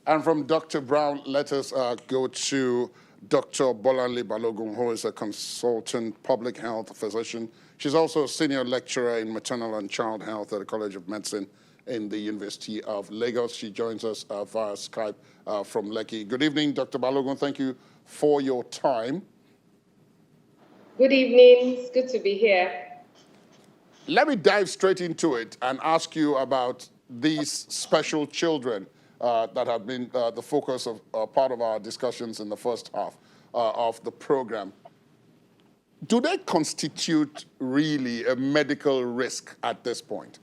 And from Dr. Brown, let us go to Dr. Bolanle Balogun, who is a consultant public health physician. She's also a senior lecturer in maternal and child health at the College of Medicine in the University of Lagos. She joins us via Skype from Lekki. Good evening, Dr. Balogun. Thank you for your time. Good evening. It's good to be here. Let me dive straight into it and ask you about these special children that have been the focus of part of our discussions in the first half of the program. Do they constitute really a medical risk at this point?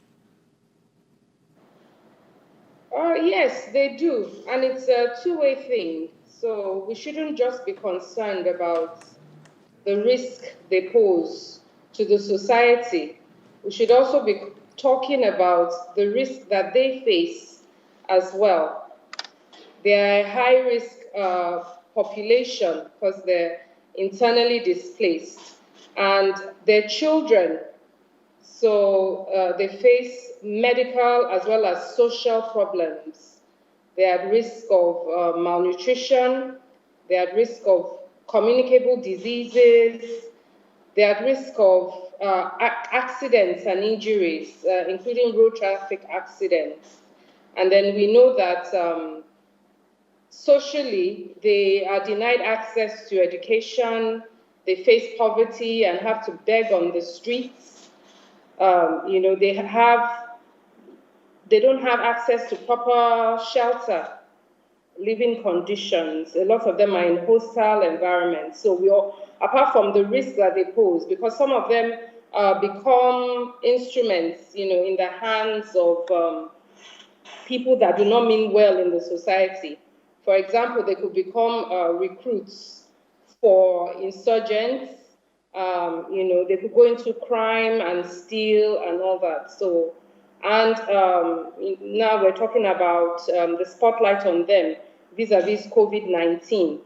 Yes, they do. And it's a two-way thing. So we shouldn't just be concerned about the risk they pose to the society. We should also be talking about the risk that they face as well. They're a high-risk population because they're internally displaced. And they're children, so they face medical as well as social problems. They're at risk of malnutrition. They're at risk of communicable diseases. They're at risk of accidents and injuries, including road traffic accidents. And then we know that socially, they are denied access to education. They face poverty and have to beg on the streets. You know, they don't have access to proper shelter, living conditions. A lot of them are in hostile environments. So we all, apart from the risk that they pose, because some of them become instruments, you know, in the hands of people that do not mean well in the society. For example, they could become recruits for insurgents. You know, they could go into crime and steal and all that. So, and now we're talking about the spotlight on them vis-a-vis COVID-19.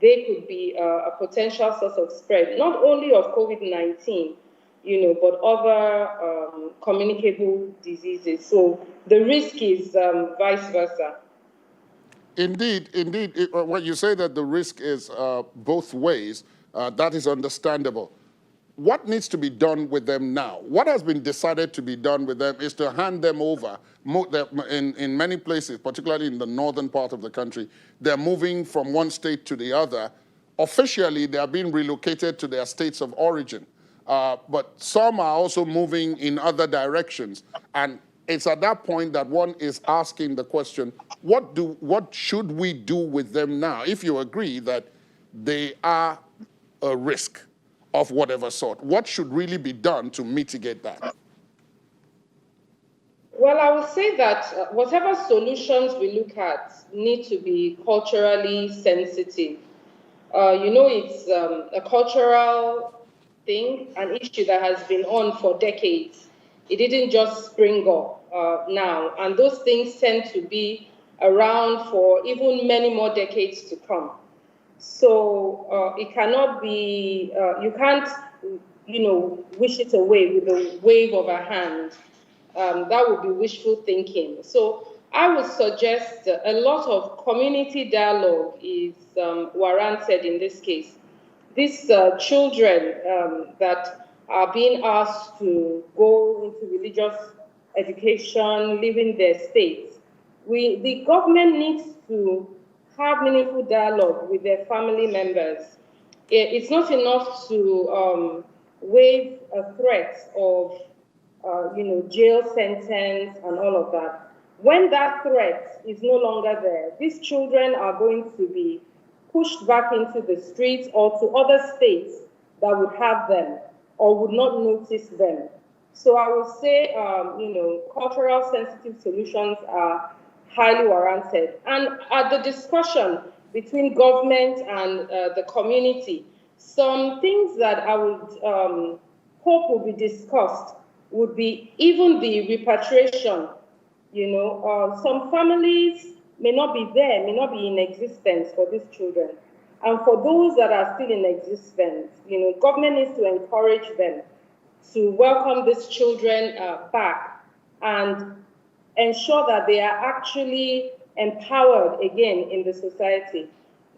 They could be a potential source of spread, not only of COVID-19, you know, but other communicable diseases. So the risk is vice versa. Indeed, indeed. When you say that the risk is both ways, that is understandable. What needs to be done with them now? What has been decided to be done with them is to hand them over. In many places, particularly in the northern part of the country, they're moving from one state to the other. Officially, they are being relocated to their states of origin. But some are also moving in other directions. And it's at that point that one is asking the question, what should we do with them now? If you agree that they are a risk of whatever sort, what should really be done to mitigate that? Well, I would say that whatever solutions we look at need to be culturally sensitive. You know, it's a cultural thing, an issue that has been on for decades. It didn't just spring up now, and those things tend to be around for even many more decades to come. So it cannot be, you can't, you know, wish it away with a wave of a hand. That would be wishful thinking. So I would suggest a lot of community dialogue is warranted in this case. These children that are being asked to go into religious education, live in their states, the government needs to have meaningful dialogue with their family members. It's not enough to waive a threat of, you know, jail sentence and all of that. When that threat is no longer there, these children are going to be pushed back into the streets or to other states that would have them or would not notice them. So I would say, you know, cultural sensitive solutions are highly warranted. And at the discussion between government and the community, some things that I would hope will be discussed would be even the repatriation. You know, some families may not be there, may not be in existence for these children. And for those that are still in existence, you know, government needs to encourage them to welcome these children back and ensure that they are actually empowered again in the society.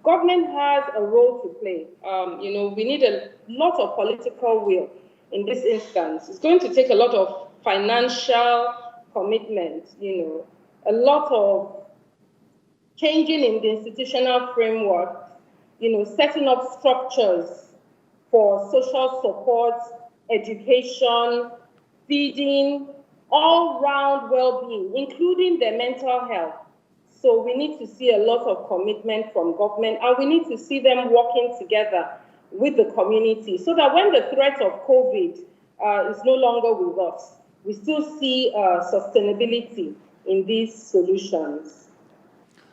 Government has a role to play. We need a lot of political will in this instance. It's going to take a lot of financial commitment, a lot of changing in the institutional framework, setting up structures for social support, education, feeding, all-round well-being, including their mental health. So we need to see a lot of commitment from government, and we need to see them working together with the community so that when the threat of COVID is no longer with us, we still see sustainability in these solutions.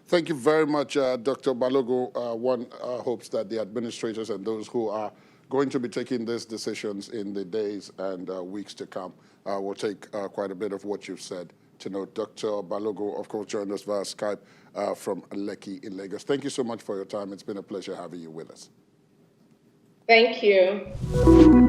Thank you very much, Dr. Balogo. One hopes that the administrators and those who are going to be taking these decisions in the days and weeks to come will take quite a bit of what you've said to note. Dr. Balogo, of course, joined us via Skype from Lekki in Lagos. Thank you so much for your time. It's been a pleasure having you with us. Thank you.